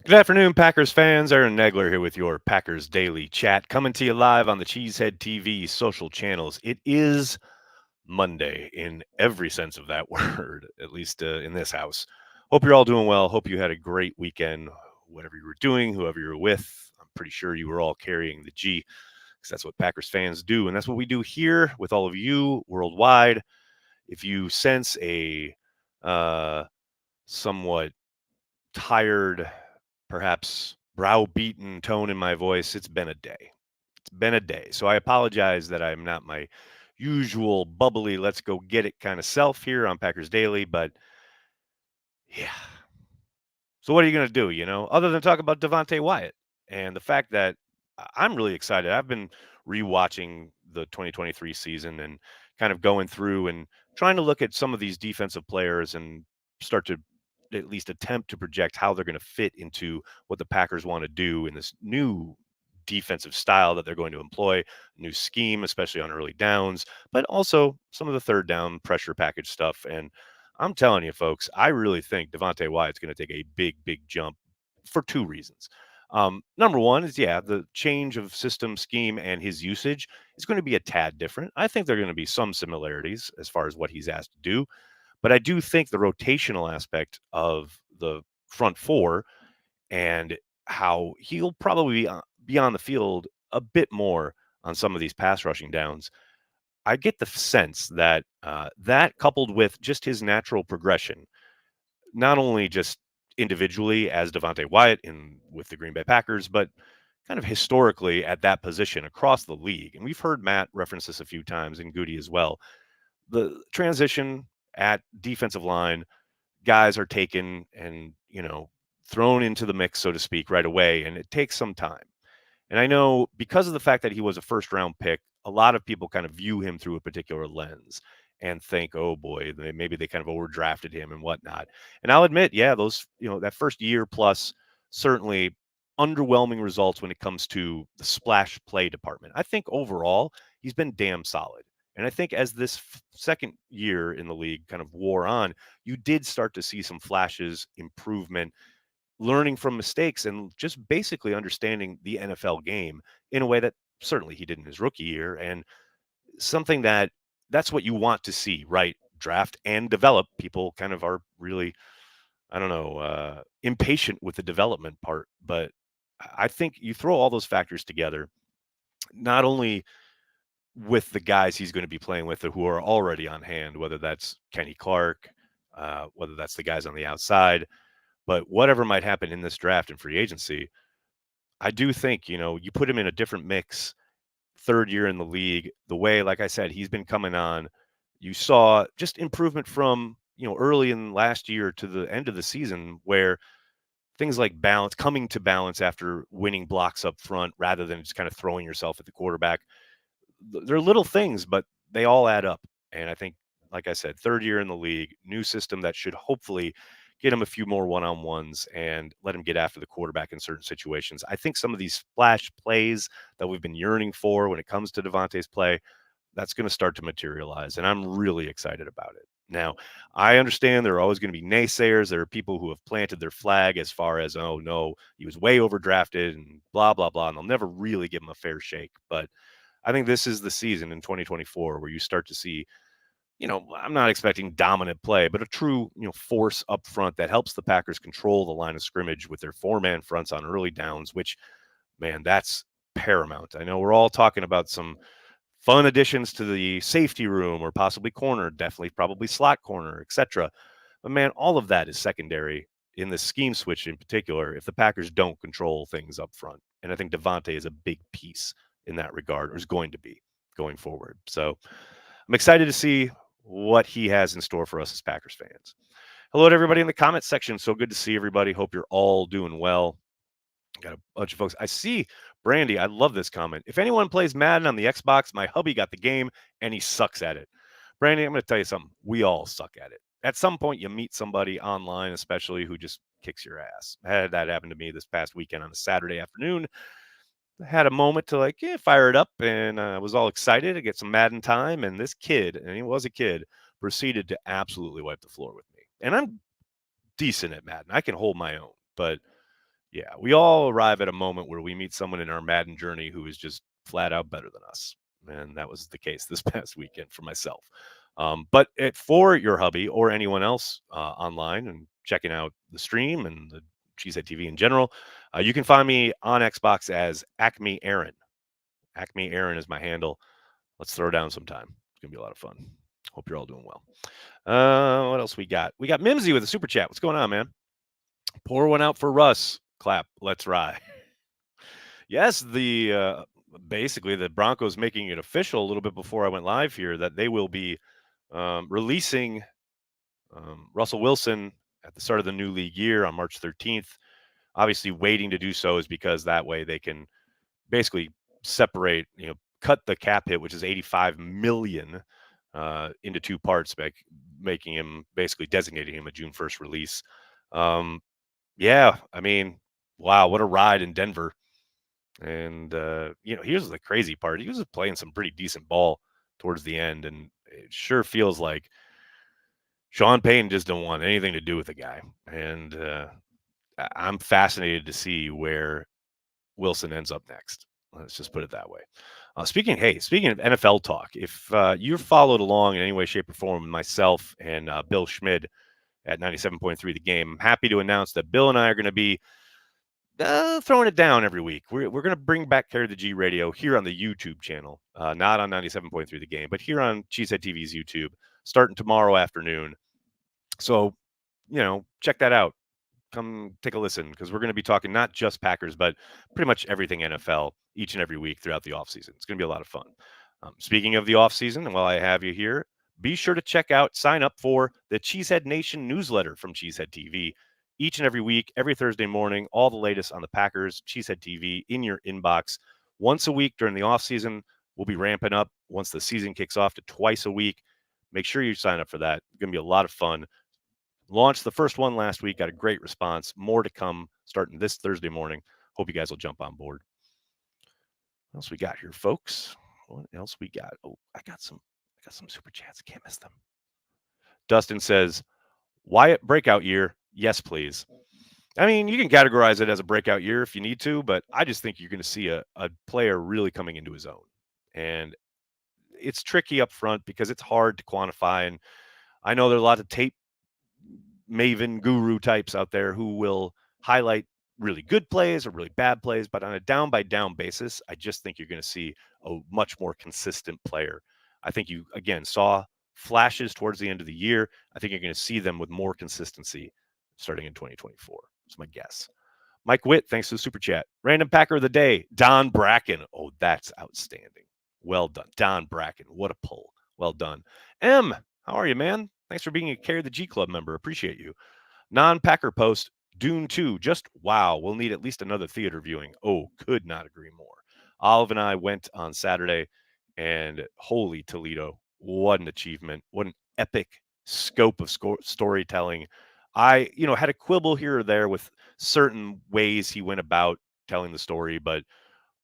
Good afternoon, Packers fans. Aaron Negler here with your Packers Daily Chat, coming to you live on the Cheesehead TV social channels. It is Monday in every sense of that word, at least in this house. Hope you're all doing well. Hope you had a great weekend, whatever you were doing, whoever you were with. I'm pretty sure you were all carrying the G because that's what Packers fans do. And that's what we do here with all of you worldwide. If you sense a uh, somewhat tired, perhaps browbeaten tone in my voice, it's been a day. It's been a day. So I apologize that I'm not my usual bubbly, let's go get it kind of self here on Packers Daily. But yeah. So what are you going to do, other than talk about Devonte Wyatt and the fact that I'm really excited. I've been rewatching the 2023 season and kind of going through and trying to look at some of these defensive players and start to at least attempt to project how they're going to fit into what the Packers want to do in this new defensive style that they're going to employ, new scheme, especially on early downs, but also some of the third down pressure package stuff. And I'm telling you, folks, I really think Devonte Wyatt's going to take a big, big jump for two reasons. Number one is, the change of system scheme and his usage is going to be a tad different. I think there are going to be some similarities as far as what he's asked to do, but I do think the rotational aspect of the front four and how he'll probably be on the field a bit more on some of these pass rushing downs. I get the sense that that coupled with just his natural progression, not only just individually as Devonte Wyatt in with the Green Bay Packers, but kind of historically at that position across the league. And we've heard Matt reference this a few times and Goody as well. The transition at defensive line, guys are taken and, thrown into the mix, so to speak, right away. And it takes some time. And I know because of the fact that he was a first round pick, a lot of people kind of view him through a particular lens and think, oh boy, maybe they kind of overdrafted him and whatnot. And I'll admit, yeah, that first year plus certainly underwhelming results when it comes to the splash play department. I think overall, he's been damn solid. And I think as this second year in the league kind of wore on, you did start to see some flashes, improvement, learning from mistakes and just basically understanding the NFL game in a way that certainly he did in his rookie year and something that's what you want to see, right? Draft and develop. People kind of are really, I don't know, impatient with the development part, but I think you throw all those factors together, not only with the guys he's going to be playing with who are already on hand, whether that's Kenny Clark, whether that's the guys on the outside, but whatever might happen in this draft and free agency, I do think, you put him in a different mix, third year in the league, the way, like I said, he's been coming on. You saw just improvement from, early in last year to the end of the season where things like balance, coming to balance after winning blocks up front rather than just kind of throwing yourself at the quarterback. They're little things, but they all add up. And I think, like I said, third year in the league, new system that should hopefully get him a few more one-on-ones and let him get after the quarterback in certain situations. I think some of these splash plays that we've been yearning for when it comes to Devontae's play, that's going to start to materialize. And I'm really excited about it. Now, I understand there are always going to be naysayers. There are people who have planted their flag as far as, oh, no, he was way overdrafted and blah, blah, blah. And they'll never really give him a fair shake. But I think this is the season in 2024 where you start to see, I'm not expecting dominant play, but a true, force up front that helps the Packers control the line of scrimmage with their four-man fronts on early downs, which, man, that's paramount. I know we're all talking about some fun additions to the safety room or possibly corner, definitely probably slot corner, etc. But man, all of that is secondary in the scheme switch in particular if the Packers don't control things up front. And I think Devontae is a big piece in that regard, or is going to be going forward. So I'm excited to see what he has in store for us as Packers fans. Hello to everybody in the comments section. So good to see everybody. Hope you're all doing well. Got a bunch of folks. I see Brandy. I love this comment. If anyone plays Madden on the Xbox, my hubby got the game and he sucks at it. Brandy, I'm going to tell you something. We all suck at it. At some point, you meet somebody online, especially who just kicks your ass. I had that happen to me this past weekend on a Saturday afternoon. I had a moment to fire it up, and I was all excited to get some Madden time. And this kid, and he was a kid, proceeded to absolutely wipe the floor with me. And I'm decent at Madden. I can hold my own, but Yeah, we all arrive at a moment where we meet someone in our Madden journey who is just flat out better than us. And that was the case this past weekend for myself. For your hubby or anyone else online and checking out the stream and the Cheesehead TV in general, you can find me on Xbox as Acme Aaron. Acme Aaron is my handle. Let's throw down sometime. It's going to be a lot of fun. Hope you're all doing well. What else we got? We got Mimsy with a super chat. What's going on, man? Pour one out for Russ. Clap. Let's ride. Yes, basically the Broncos making it official a little bit before I went live here that they will be releasing Russell Wilson at the start of the new league year on March 13th. Obviously, waiting to do so is because that way they can basically separate, cut the cap hit, which is 85 million, into two parts, making him basically designating him a June 1st release. Yeah, I mean, wow, what a ride in Denver. And here's the crazy part. He was playing some pretty decent ball towards the end, and it sure feels like Sean Payton just don't want anything to do with the guy. And I'm fascinated to see where Wilson ends up next. Let's just put it that way. Speaking of NFL talk, if you've followed along in any way, shape, or form with myself and Bill Schmid at 97.3 The Game, I'm happy to announce that Bill and I are going to be throwing it down every week. We're going to bring back Carry the G Radio here on the YouTube channel, not on 97.3 The Game, but here on Cheesehead TV's YouTube, starting tomorrow afternoon. So, check that out. Come take a listen because we're going to be talking not just Packers, but pretty much everything NFL each and every week throughout the offseason. It's going to be a lot of fun. Speaking of the offseason, and while I have you here, be sure to sign up for the Cheesehead Nation newsletter from Cheesehead TV. Each and every week, every Thursday morning, all the latest on the Packers, Cheesehead TV in your inbox. Once a week during the offseason, we'll be ramping up once the season kicks off to twice a week. Make sure you sign up for that. It's going to be a lot of fun. Launched the first one last week, got a great response. More to come starting this Thursday morning. Hope you guys will jump on board. What else we got here, folks? What else we got? Oh, I got some super chats. Can't miss them. Dustin says, Wyatt breakout year. Yes, please. I mean, you can categorize it as a breakout year if you need to, but I just think you're going to see a player really coming into his own. And it's tricky up front because it's hard to quantify. And I know there are a lot of tape maven guru types out there who will highlight really good plays or really bad plays, but on a down by down basis, I just think you're going to see a much more consistent player. I think you again saw flashes towards the end of the year. I think you're going to see them with more consistency starting in 2024. That's my guess. Mike Witt, thanks for the super chat. Random Packer of the day, Don Bracken. Oh, that's outstanding. Well done. Don Bracken. What a pull. Well done. M, how are you, man? Thanks for being a Carry the G Club member. Appreciate you. Non-Packer post, Dune 2. Just wow. We'll need at least another theater viewing. Oh, could not agree more. Olive and I went on Saturday, and holy Toledo. What an achievement. What an epic scope of storytelling. I, had a quibble here or there with certain ways he went about telling the story, but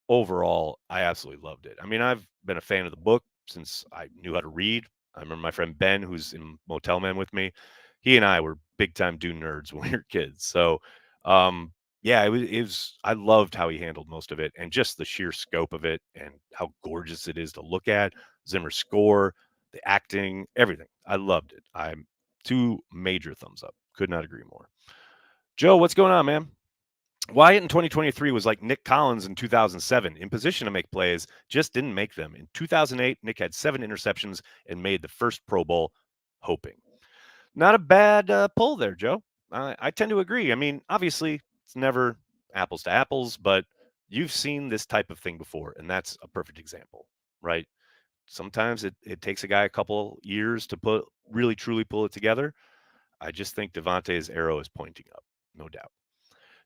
overall, I absolutely loved it. I mean, I've been a fan of the book since I knew how to read. I remember my friend Ben, who's in Motel Man with me. He and I were big time Dune nerds when we were kids. So, yeah, it was. I loved how he handled most of it, and just the sheer scope of it, and how gorgeous it is to look at. Zimmer's score, the acting, everything. I loved it. I'm two major thumbs up. Could not agree more. Joe, what's going on, man? Wyatt in 2023 was like Nick Collins in 2007, in position to make plays, just didn't make them. In 2008, Nick had 7 interceptions and made the first Pro Bowl, hoping. Not a bad pull there, Joe. I tend to agree. I mean, obviously, it's never apples to apples, but you've seen this type of thing before, and that's a perfect example, right? Sometimes it takes a guy a couple years to really truly pull it together. I just think Devonte's arrow is pointing up, no doubt.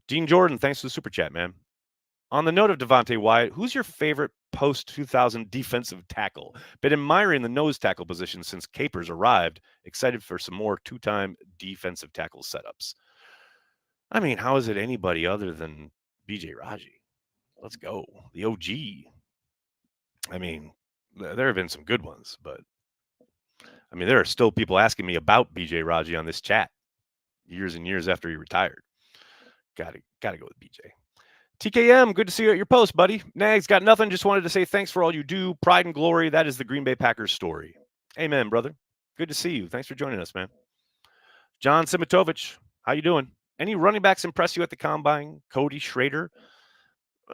Dean Jordan, thanks for the super chat, man. On the note of Devonte Wyatt, who's your favorite post-2000 defensive tackle? Been admiring the nose tackle position since Capers arrived. Excited for some more two-time defensive tackle setups. I mean, how is it anybody other than BJ Raji? Let's go. The OG. I mean, there have been some good ones, but I mean, there are still people asking me about BJ Raji on this chat years and years after he retired. Gotta go with BJ. TKM, good to see you at your post, buddy. Nags, got nothing. Just wanted to say thanks for all you do. Pride and glory. That is the Green Bay Packers story. Amen, brother. Good to see you. Thanks for joining us, man. John Simitovich, how you doing? Any running backs impress you at the combine? Cody Schrader.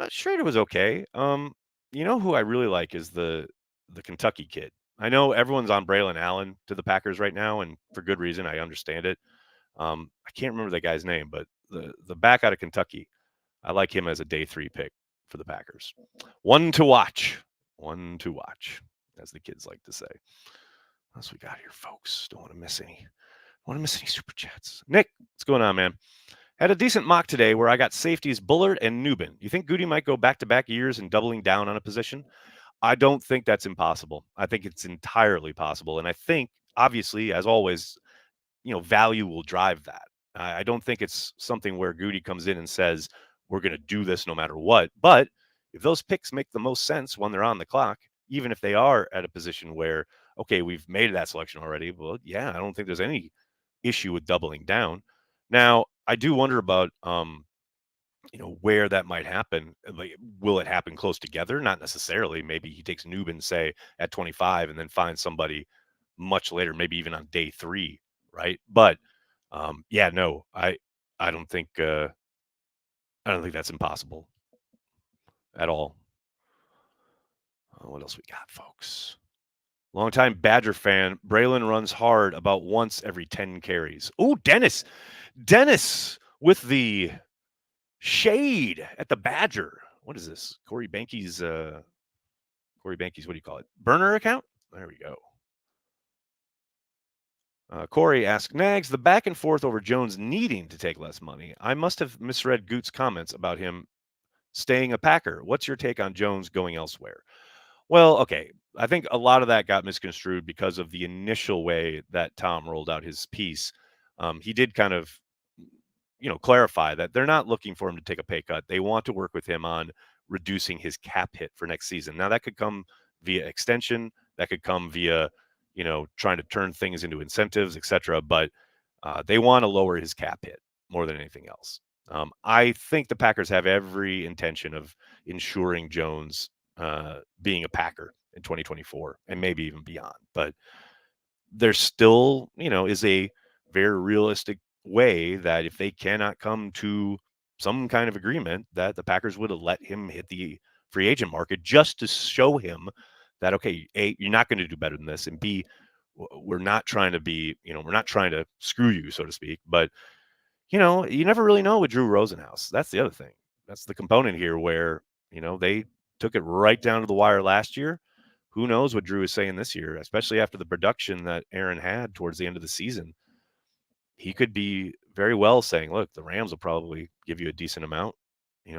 Schrader was okay. You know who I really like is the Kentucky kid. I know everyone's on Braylon Allen to the Packers right now, and for good reason. I understand it. I can't remember that guy's name, but the back out of Kentucky, I like him as a day 3 pick for the Packers. One to watch. One to watch, as the kids like to say. What else we got here, folks? Don't want to miss any. Super chats. Nick, what's going on, man? Had a decent mock today where I got safeties Bullard and Newbin. You think Goody might go back-to-back years and doubling down on a position? I don't think that's impossible. I think it's entirely possible. And I think, obviously, as always, value will drive that. I don't think it's something where Goody comes in and says, we're going to do this no matter what. But if those picks make the most sense when they're on the clock, even if they are at a position where, okay, we've made that selection already, well, yeah, I don't think there's any issue with doubling down. Now, I do wonder about, where that might happen. Like, will it happen close together? Not necessarily. Maybe he takes Newbin, say, at 25 and then finds somebody much later, maybe even on day 3, right? But yeah, no, I don't think that's impossible at all. What else we got, folks? Longtime Badger fan. Braylon runs hard about once every 10 carries. Oh, Dennis with the shade at the Badger. What is this? Corey Banky's, what do you call it? Burner account? There we go. Corey asks, Nags, the back and forth over Jones needing to take less money. I must have misread Goot's comments about him staying a Packer. What's your take on Jones going elsewhere? Well, okay. I think a lot of that got misconstrued because of the initial way that Tom rolled out his piece. He did kind of, clarify that they're not looking for him to take a pay cut. They want to work with him on reducing his cap hit for next season. Now, that could come via extension. That could come via, trying to turn things into incentives, etc. But they want to lower his cap hit more than anything else. I think the Packers have every intention of ensuring Jones being a Packer in 2024 and maybe even beyond. But there still, is a very realistic way that if they cannot come to some kind of agreement, that the Packers would have let him hit the free agent market just to show him that, okay, A, you're not going to do better than this, and B, we're not trying to be, we're not trying to screw you, so to speak. But, you never really know with Drew Rosenhaus. That's the other thing. That's the component here where, they took it right down to the wire last year. Who knows what Drew is saying this year, especially after the production that Aaron had towards the end of the season. He could be very well saying, look, the Rams will probably give you a decent amount,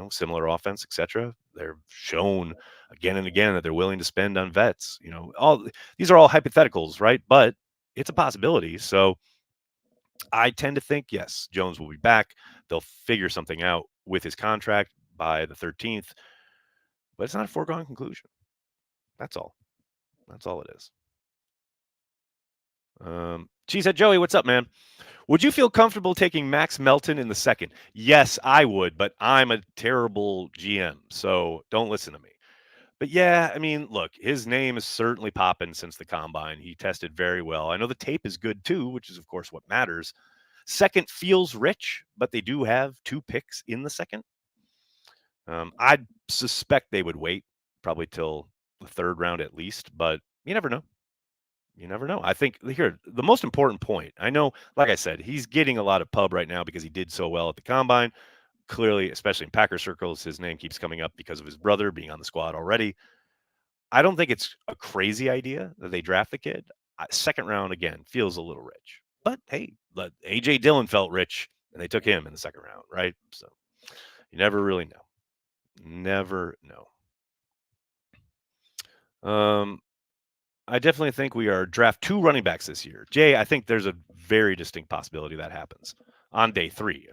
similar offense, etc. They're shown again and again that they're willing to spend on vets. All these are all hypotheticals, right? But it's a possibility. So I tend to think, yes, Jones will be back. They'll figure something out with his contract by the 13th, but it's not a foregone conclusion. That's all. That's all it is. Cheesehead Joey, what's up, man? Would you feel comfortable taking Max Melton in the second? Yes, I would, but I'm a terrible GM, so don't listen to me. But yeah, I mean, look, his name is certainly popping since the combine. He tested very well. I know the tape is good too, which is, of course, what matters. Second feels rich, but they do have 2 picks in the second. I'd suspect they would wait probably till the 3rd round at least, but you never know. You never know. I think here, the most important point, I know, like I said, he's getting a lot of pub right now because he did so well at the combine. Clearly, especially in Packer circles, his name keeps coming up because of his brother being on the squad already. I don't think it's a crazy idea that they draft the kid. Second round, again, feels a little rich. But hey, A.J. Dillon felt rich, and they took him in the second round, right? So you never really know. Never know. I definitely think we are draft 2 running backs this year. Jay, I think there's a very distinct possibility that happens on day 3.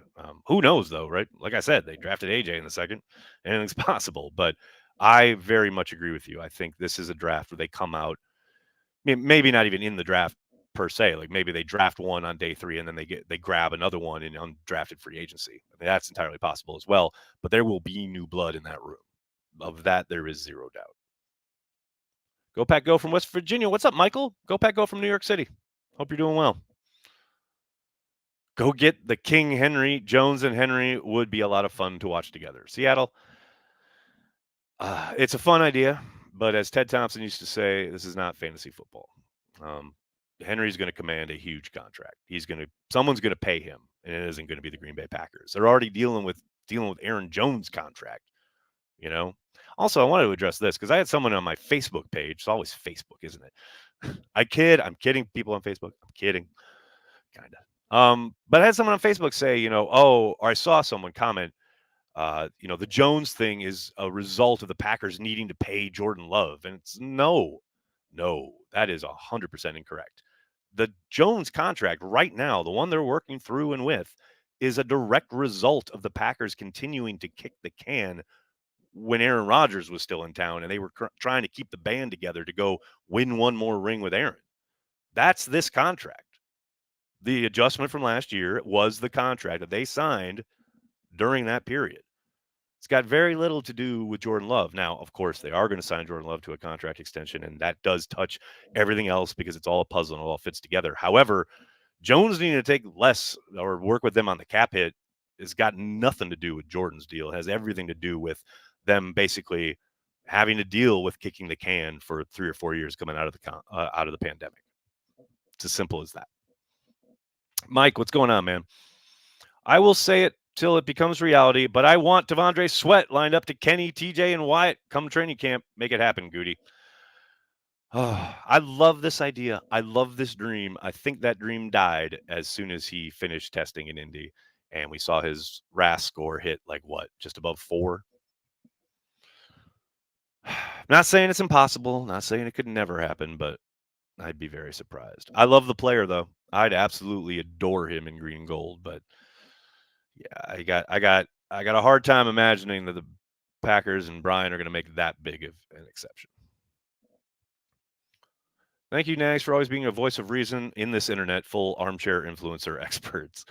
Who knows, though, right? Like I said, they drafted AJ in the second. Anything's possible. But I very much agree with you. I think this is a draft where they come out, maybe not even in the draft per se. Like maybe they draft one on day 3 and then they grab another one in undrafted free agency. I mean, that's entirely possible as well. But there will be new blood in that room. Of that, there is zero doubt. Go Pack Go from West Virginia. What's up, Michael? Go Pack Go from New York City. Hope you're doing well. Go get the King Henry. Jones and Henry would be a lot of fun to watch together. Seattle, it's a fun idea, but as Ted Thompson used to say, this is not fantasy football. Um, Henry's going to command a huge contract. Someone's going to pay him, and it isn't going to be the Green Bay Packers. They're already dealing with Aaron Jones' contract. You know. Also, I wanted to address this because I had someone on my Facebook page. It's always Facebook, isn't it? I kid. I'm kidding. People on Facebook. I'm kidding. Kind of. But I had someone on Facebook say, or I saw someone comment, the Jones thing is a result of the Packers needing to pay Jordan Love. And it's no, that is 100% incorrect. The Jones contract right now, the one they're working through and with, is a direct result of the Packers continuing to kick the can when Aaron Rodgers was still in town and they were trying to keep the band together to go win one more ring with Aaron. That's this contract. The adjustment from last year was the contract that they signed during that period. It's got very little to do with Jordan Love. Now, of course, they are going to sign Jordan Love to a contract extension, and that does touch everything else because it's all a puzzle and it all fits together. However, Jones needing to take less or work with them on the cap hit has got nothing to do with Jordan's deal. It has everything to do with them basically having to deal with kicking the can for 3 or 4 years coming out of the pandemic. It's as simple as that. Mike, what's going on, man? I will say it till it becomes reality, but I want Devondre Sweat lined up to Kenny, TJ, and Wyatt come training camp. Make it happen, Goody. Oh, I love this idea. I love this dream. I think that dream died as soon as he finished testing in Indy, and we saw his RAS score hit just above 4. Not saying it's impossible, not saying it could never happen, but I'd be very surprised. I love the player though. I'd absolutely adore him in green and gold, but yeah, I got a hard time imagining that the Packers and Brian are going to make that big of an exception. Thank you, Nags, for always being a voice of reason in this internet full armchair influencer experts.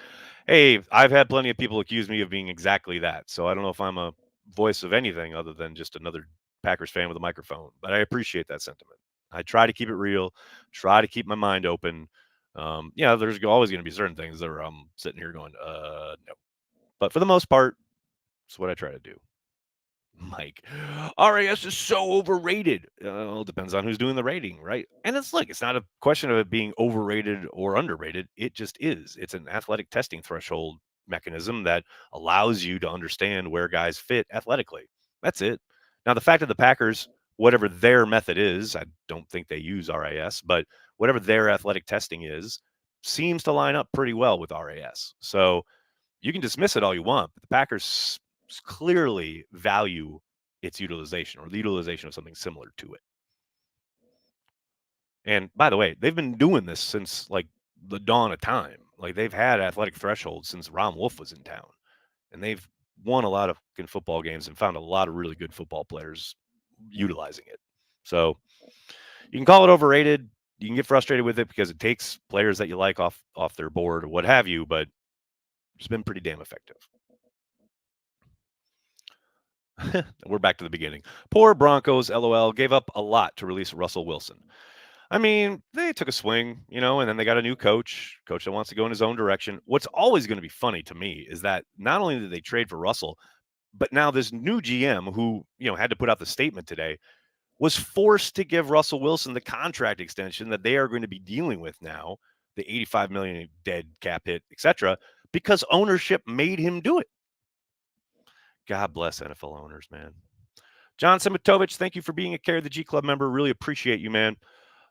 Hey, I've had plenty of people accuse me of being exactly that, so I don't know if I'm a voice of anything other than just another Packers fan with a microphone, but I appreciate that sentiment. I try to keep it real, try to keep my mind open. There's always going to be certain things that I'm sitting here going, no. But for the most part, it's what I try to do. Mike, RAS is so overrated. Depends on who's doing the rating, right? And it's not a question of it being overrated or underrated. It just is. It's an athletic testing threshold mechanism that allows you to understand where guys fit athletically. That's it. Now, the fact that the Packers, whatever their method is, I don't think they use RAS, but whatever their athletic testing is, seems to line up pretty well with RAS. So you can dismiss it all you want, but the Packers clearly value its utilization or the utilization of something similar to it. And by the way, they've been doing this since the dawn of time. They've had athletic thresholds since Ron Wolf was in town, and they've won a lot of football games and found a lot of really good football players utilizing it. So you can call it overrated. You can get frustrated with it because it takes players that you like off their board or what have you, but it's been pretty damn effective. We're back to the beginning. Poor Broncos, LOL, gave up a lot to release Russell Wilson. I mean, they took a swing, and then they got a new coach that wants to go in his own direction. What's always going to be funny to me is that not only did they trade for Russell, but now this new GM who, had to put out the statement today was forced to give Russell Wilson the contract extension that they are going to be dealing with now, the $85 million dead cap hit, etc., because ownership made him do it. God bless NFL owners, man. John Simitovich, thank you for being a Care of the G Club member. Really appreciate you, man.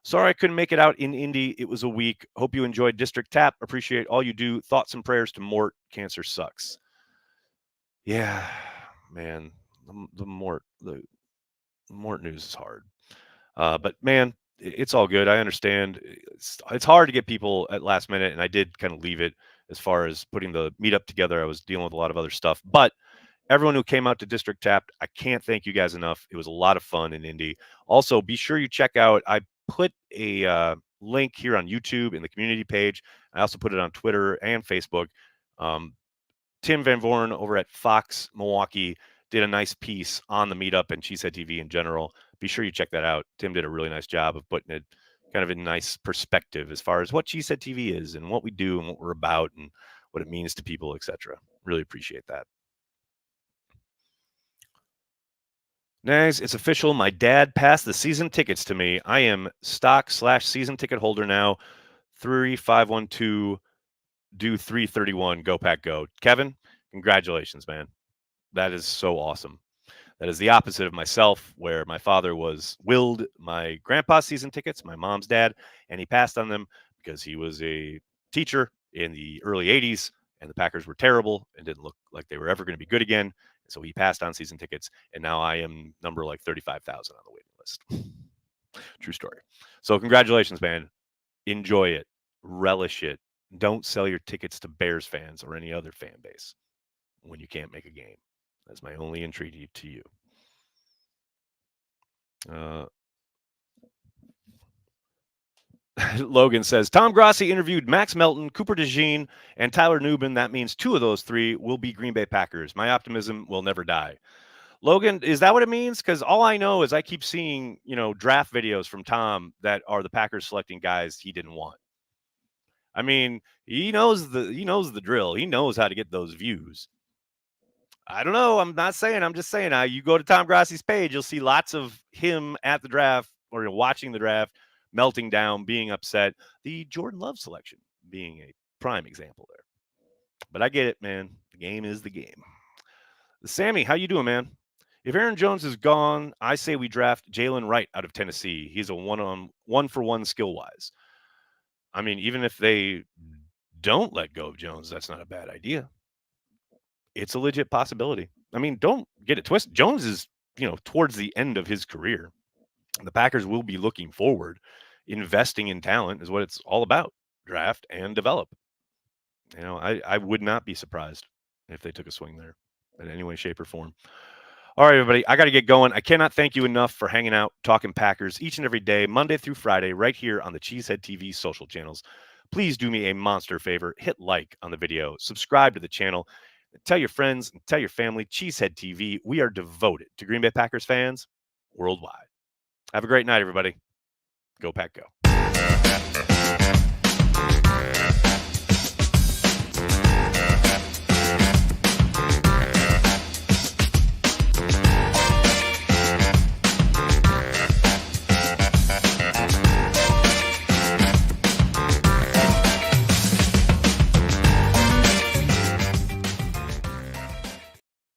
Sorry I couldn't make it out in Indy. It was a week. Hope you enjoyed District Tap. Appreciate all you do. Thoughts and prayers to Mort. Cancer sucks. Yeah, man. The Mort news is hard. But man, it's all good. I understand. It's hard to get people at last minute, and I did kind of leave it as far as putting the meetup together. I was dealing with a lot of other stuff, but everyone who came out to District Tapped, I can't thank you guys enough. It was a lot of fun in Indy. Also, be sure you check out, I put a link here on YouTube in the community page. I also put it on Twitter and Facebook. Um, Tim Van Vorn over at Fox Milwaukee did a nice piece on the meetup and Cheesehead TV in general. Be sure you check that out. Tim did a really nice job of putting it kind of in nice perspective as far as what Cheesehead TV is and what we do and what we're about and what it means to people, etc. Really appreciate that. Nags, it's official. My dad passed the season tickets to me. I am stock/season ticket holder now. 3512 do 331. Go Pack Go. Kevin, congratulations, man. That is so awesome. That is the opposite of myself, where my father was willed my grandpa's season tickets, my mom's dad, and he passed on them because he was a teacher in the early 80s and the Packers were terrible and didn't look like they were ever going to be good again. So he passed on season tickets, and now I am number like 35,000 on the waiting list. True story. So congratulations, man. Enjoy it. Relish it. Don't sell your tickets to Bears fans or any other fan base when you can't make a game. That's my only entreaty to you. Logan says, Tom Grossi interviewed Max Melton, Cooper DeJean, and Tyler Nubin. That means 2 of those 3 will be Green Bay Packers. My optimism will never die. Logan, is that what it means? Because all I know is I keep seeing, draft videos from Tom that are the Packers selecting guys he didn't want. I mean, he knows the drill. He knows how to get those views. I don't know. I'm not saying. I'm just saying. You go to Tom Grossi's page, you'll see lots of him at the draft or watching the draft, melting down, being upset. The Jordan Love selection being a prime example there. But I get it, man. The game is the game. Sammy, how you doing, man? If Aaron Jones is gone, I say we draft Jalen Wright out of Tennessee. He's a one-for-one skill-wise. I mean, even if they don't let go of Jones, that's not a bad idea. It's a legit possibility. I mean, don't get it twisted. Jones is, towards the end of his career. The Packers will be looking forward. Investing in talent is what it's all about. Draft and develop. I would not be surprised if they took a swing there in any way, shape, or form. All right, everybody, I got to get going. I cannot thank you enough for hanging out, talking Packers each and every day, Monday through Friday, right here on the Cheesehead TV social channels. Please do me a monster favor. Hit like on the video. Subscribe to the channel. Tell your friends and tell your family. Cheesehead TV. We are devoted to Green Bay Packers fans worldwide. Have a great night, everybody. Go Pack Go.